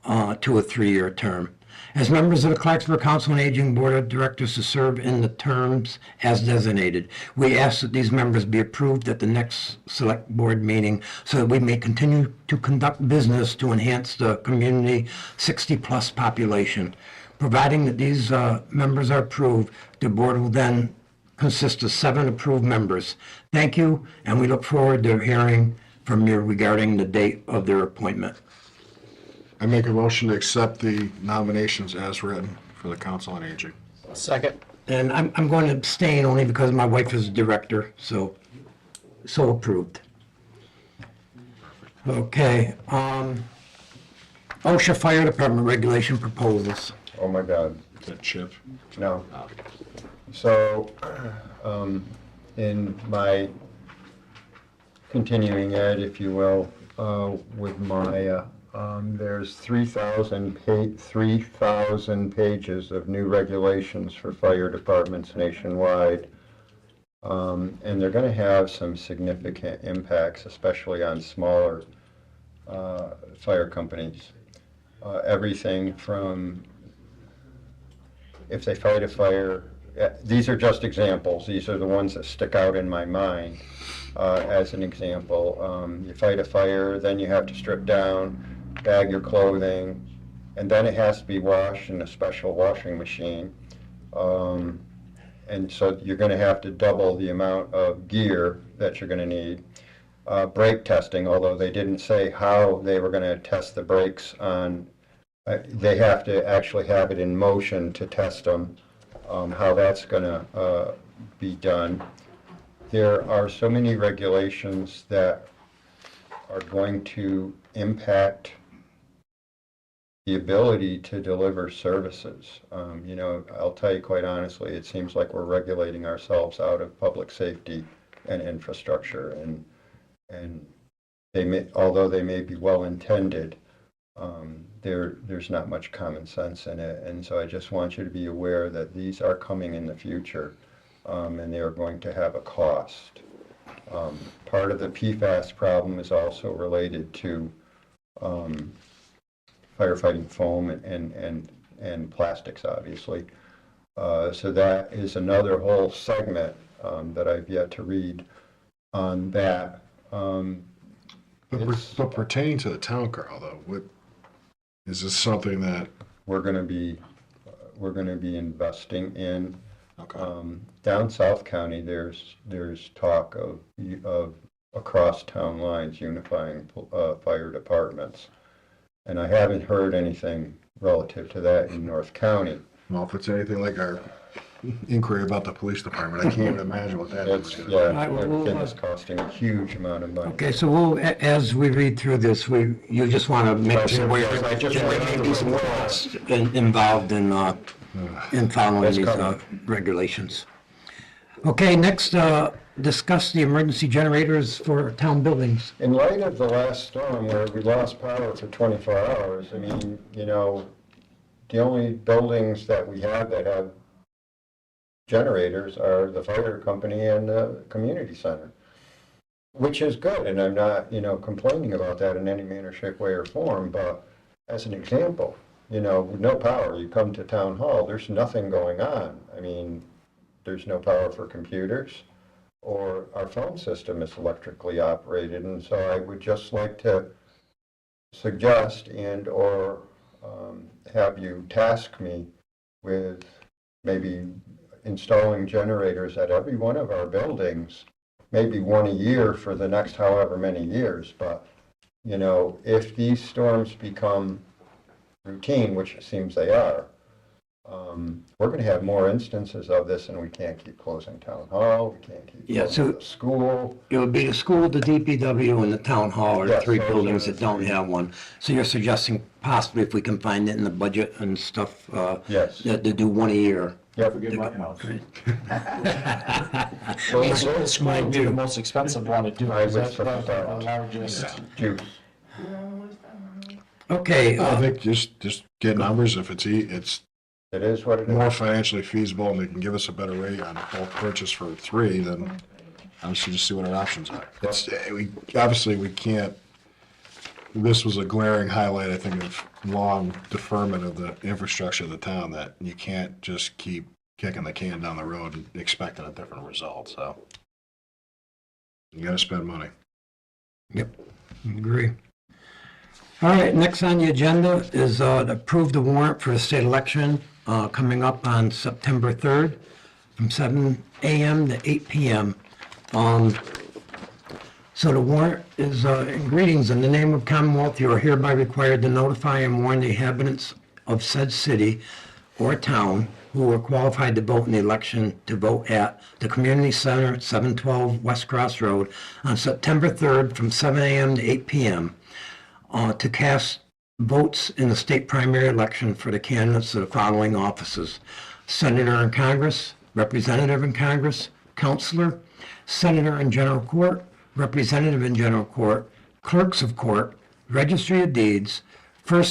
A: to a 3-year term. As members of the Clarksburg Council on Aging Board of Directors to serve in the terms as designated. We ask that these members be approved at the next select board meeting so that we may continue to conduct business to enhance the community 60-plus population. Providing that these members are approved, the board will then consist of 7 approved members. Thank you, and we look forward to hearing from you regarding the date of their appointment.
B: I make a motion to accept the nominations as written for the Council on Aging.
D: Second.
A: And I'm going to abstain only because my wife is a director, so approved. Okay, OSHA Fire Department regulation proposals.
F: Oh, my God.
B: Is that Chip?
F: No. So, in my continuing ed, if you will, with Maya, there's 3,000 pages of new regulations for fire departments nationwide. And they're going to have some significant impacts, especially on smaller fire companies. Everything from if they fight a fire, these are just examples. These are the ones that stick out in my mind as an example. You fight a fire, then you have to strip down, bag your clothing, and then it has to be washed in a special washing machine. And so you're going to have to double the amount of gear that you're going to need. Brake testing, although they didn't say how they were going to test the brakes on, they have to actually have it in motion to test them, how that's going to be done. There are so many regulations that are going to impact the ability to deliver services. You know, I'll tell you quite honestly, it seems like we're regulating ourselves out of public safety and infrastructure, and they may, although they may be well intended, there's not much common sense in it. And so I just want you to be aware that these are coming in the future, and they are going to have a cost. Part of the PFAS problem is also related to firefighting foam and plastics, obviously. So that is another whole segment that I've yet to read on that.
B: But pertaining to the town, Carl, though, what, is this something that,
F: we're going to be investing in.
B: okay,
F: Down South County, there's talk of across town lines unifying fire departments, and I haven't heard anything relative to that in North County.
B: well, if it's anything like our inquiry about the police department, I can't even imagine what that is.
F: It's, yeah,
A: Right, well,
F: again, it's costing a huge amount of money.
A: Okay, so we'll, as we read through this, you just want to make sure there may be some costs involved in following
F: That's
A: these
F: coming.
A: regulations. Okay, next, discuss the emergency generators for town buildings.
F: In light of the last storm where we lost power for 24 hours, I mean, you know, the only buildings that we have that have generators are the fire company and the community center, which is good, and I'm not, you know, complaining about that in any manner, shape, way, or form, but as an example, you know, with no power, you come to town hall, there's nothing going on. I mean, there's no power for computers, or our phone system is electrically operated, and so I would just like to suggest and/or have you task me with maybe installing generators at every one of our buildings, maybe one a year for the next however many years. But, you know, if these storms become routine, which it seems they are, we're going to have more instances of this, and we can't keep closing town hall, we can't keep closing the school.
A: It would be the school, the DPW, and the town hall are the
F: Yes,
A: three
F: those
A: buildings
F: are
A: that don't have one. So you're suggesting possibly if we can find it in the budget and stuff,
F: Yes.
A: that they do one a year.
F: Yep.
E: Forget my house.
D: This might be the most expensive one to do.
F: I would
D: That's the
F: suppose.
D: largest.
F: Juice.
A: Okay,
B: I think just get numbers, if it's
F: It is what it is.
B: more financially feasible and they can give us a better rate on bulk purchase for 3, then obviously just see what our options are. It's, we can't, this was a glaring highlight, I think, of long deferment of the infrastructure of the town, that you can't just keep kicking the can down the road and expecting a different result, so. You gotta spend money.
A: agree. All right, next on the agenda is to approve the warrant for the state election coming up on September 3rd from 7 a.m. to 8 p.m. So the warrant is, greetings, in the name of Commonwealth, you are hereby required to notify and warn the inhabitants of said city or town who are qualified to vote in the election to vote at the Community Center, 712 West Cross Road, on September 3rd from 7 a.m. to 8 p.m. To cast votes in the state primary election for the candidates of the following offices: Senator in Congress, Representative in Congress, Counselor, Senator in General Court, Representative in General Court, Clerks of Court, Registry of Deeds, I'm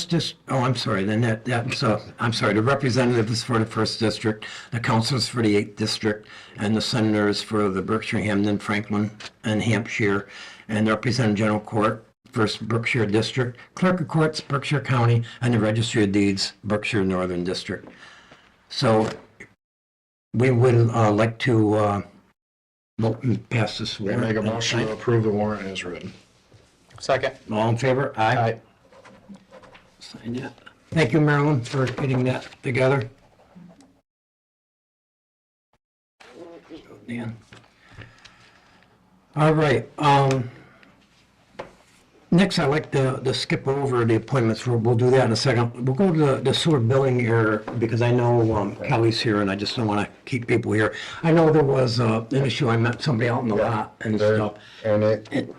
A: sorry, the representative is for the 1st District, the council is for the 8th District, and the senator is for the Berkshire, Hampden, Franklin, and Hampshire, and the representative General Court, 1st Berkshire District, Clerk of Courts, Berkshire County, and the Registry of Deeds, Berkshire Northern District. So we would like to vote and pass this
B: I
A: warrant.
B: make a motion to approve the warrant as written.
D: Second.
A: All in favor? Aye. Sign that. Thank you, Marilyn, for getting that together. Dan. All right, next I'd like to skip over the appointments. We'll do that in a second. We'll go to the sewer billing here because I know Kelly's here and I just don't want to keep people here. I know there was an issue. I met somebody out in the lot and stuff.
F: And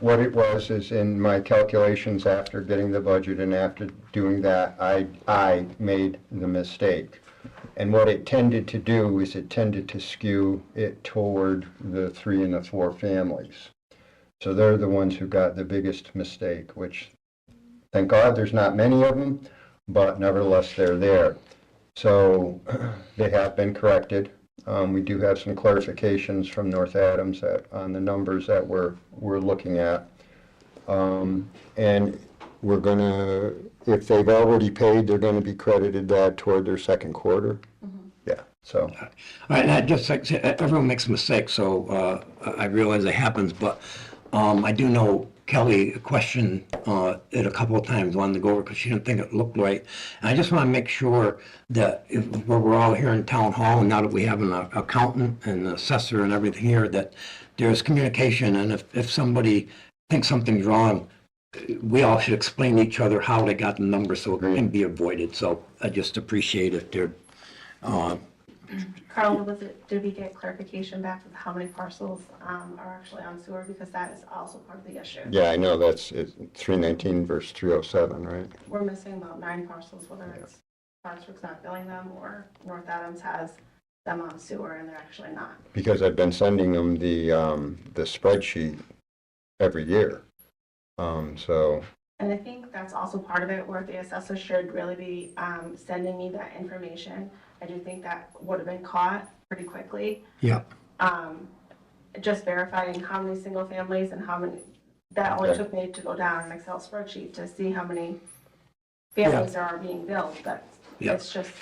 F: what it was is in my calculations after getting the budget and after doing that, I made the mistake. And what it tended to do is it tended to skew it toward the 3 and the 4 families. So they're the ones who got the biggest mistake, which, thank God, there's not many of them, but nevertheless, they're there. So they have been corrected. We do have some clarifications from North Adams on the numbers that we're looking at. And we're gonna, if they've already paid, they're gonna be credited that toward their second quarter. Yeah, so.
A: All right, and I just like to say, everyone makes mistakes, so I realize it happens, but I do know Kelly questioned it a couple of times, wanted to go over because she didn't think it looked right. And I just want to make sure that if we're all here in town hall, and now that we have an accountant and an assessor and everything here, that there's communication, and if somebody thinks something's wrong, we all should explain to each other how they got the number so it can be avoided. So I just appreciate if they're
L: Carl, did we get clarification back with how many parcels are actually on sewer? Because that is also part of the issue.
F: Yeah, I know, it's 319 versus 307, right?
L: We're missing about 9 parcels, whether it's Clarksburg's not billing them or North Adams has them on sewer and they're actually not.
F: Because I've been sending them the spreadsheet every year. So.
L: And I think that's also part of it where the assessor should really be sending me that information. I do think that would have been caught pretty quickly.
A: Yeah.
L: Just verifying how many single families and how many, that only took me to go down an Excel spreadsheet to see how many families there are being billed. That's, it's just.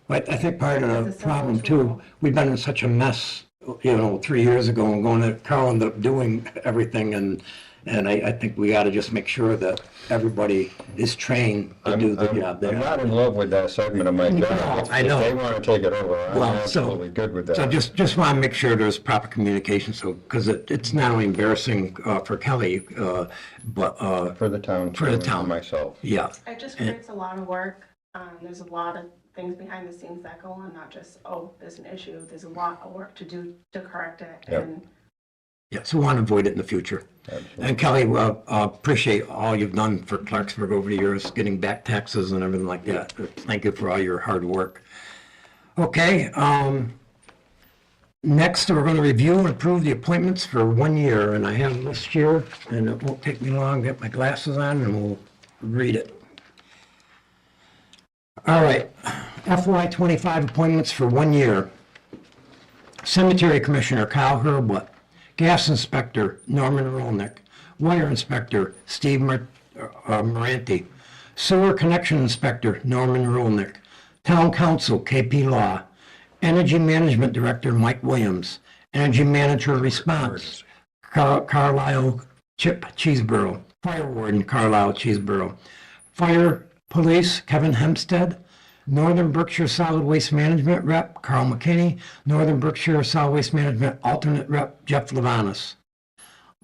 A: But I think part of the problem too, we've been in such a mess, 3 years ago, and going to, Carl ended up doing everything, and I think we ought to just make sure that everybody is trained to do the job.
F: I'm not in love with that segment of my job.
A: I know.
F: If they want to take it over, I'm
A: Well,
F: absolutely good with that.
A: So just want to make sure there's proper communication, so, because it's not only embarrassing for Kelly, but
F: For the town,
A: for the
F: too,
A: town.
F: and myself.
A: Yeah.
L: It just creates a lot of work. There's a lot of things behind the scenes that go on, not just, oh, there's an issue. There's a lot of work to do to correct it.
F: Yep.
L: And
A: Yeah, so we want to avoid it in the future.
F: Absolutely.
A: And Kelly, appreciate all you've done for Clarksburg over the years, getting back taxes and everything like that. Thank you for all your hard work. Okay, next we're going to review and approve the appointments for 1 year, and I have a list here, and it won't take me long to get my glasses on, and we'll read it. All right, FY '25 appointments for 1 year. Cemetery Commissioner Kyle Hurlbut. Gas Inspector Norman Rolnick. Wire Inspector Steve Moranti. Sewer Connection Inspector Norman Rolnick. Town Council KP Law. Energy Management Director Mike Williams. Energy Manager Response Carlisle Chip Cheeseborough. Fire Warden Carlisle Cheeseborough. Fire Police Kevin Hempstead. Northern Berkshire Solid Waste Management Rep Carl McKinney. Northern Berkshire Solid Waste Management Alternate Rep Jeff Levanis.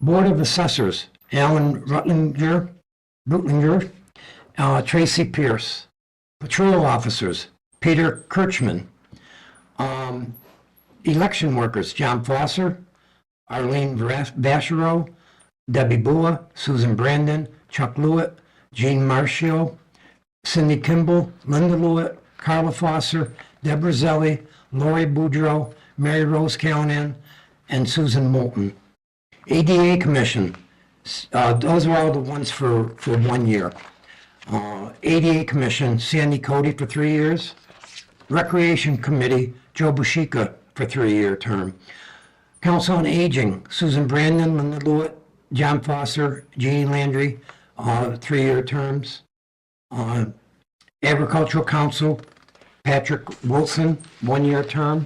A: Board of Assessors Alan Rutlinger, Tracy Pierce. Patrol Officers Peter Kirchman. Election workers, John Fosser, Arlene Vachereau, Debbie Bua, Susan Brandon, Chuck Lewitt, Jean Marshall, Cindy Kimball, Linda Lewitt, Carla Fosser, Deborah Zelli, Lori Boudreau, Mary Rose Callahan, and Susan Moulton. ADA Commission, those are all the ones for 1 year. ADA Commission, Sandy Cody for 3 years. Recreation Committee, Joe Bushika for 3-year term. Council on Aging, Susan Brandon, Linda Lewitt, John Foster, Jeannie Landry, 3-year terms. Agricultural Council, Patrick Wilson, 1-year term.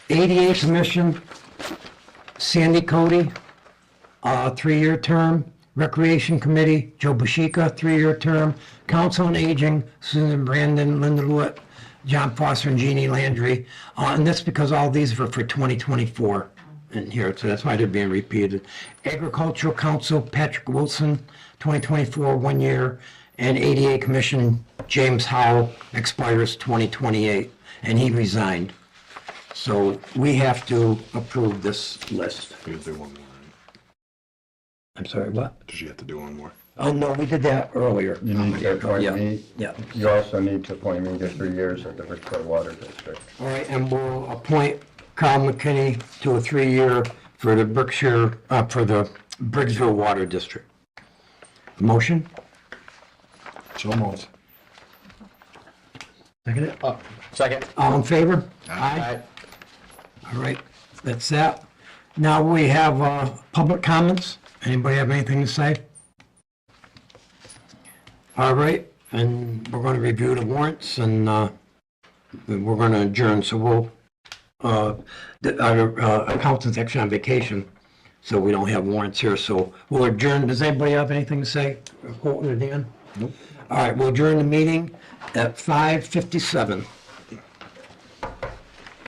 A: ADA Commission, Sandy Cody, 3-year term. Recreation Committee, Joe Bushika, 3-year term. Council on Aging, Susan Brandon, Linda Lewitt, John Foster, and Jeannie Landry. And that's because all these were for 2024 in here, so that's why they're being repeated. Agricultural Council, Patrick Wilson, 2024, 1 year. And ADA Commission, James Howell, expires 2028, and he resigned. So we have to approve this list.
B: You have to do one more, right?
A: I'm sorry, what?
B: Did you have to do one more?
A: Oh, no, we did that earlier.
F: You need to appoint
A: Yeah,
F: me.
A: yeah.
F: You also need to appoint me to 3 years at the Bridgeport Water District.
A: All right, and we'll appoint Carl McKinney to a 3-year for the Berkshire, for the Bridgeville Water District. Motion?
B: So moved.
A: Second it?
D: Second.
A: All in favor? Aye. All right, that's that. Now we have public comments. Anybody have anything to say? All right, and we're going to review the warrants and we're going to adjourn. So we'll, our accountant's actually on vacation, so we don't have warrants here. So we'll adjourn. Does anybody have anything to say? Colton or Dan? Nope. All right, we'll adjourn the meeting at 5:57.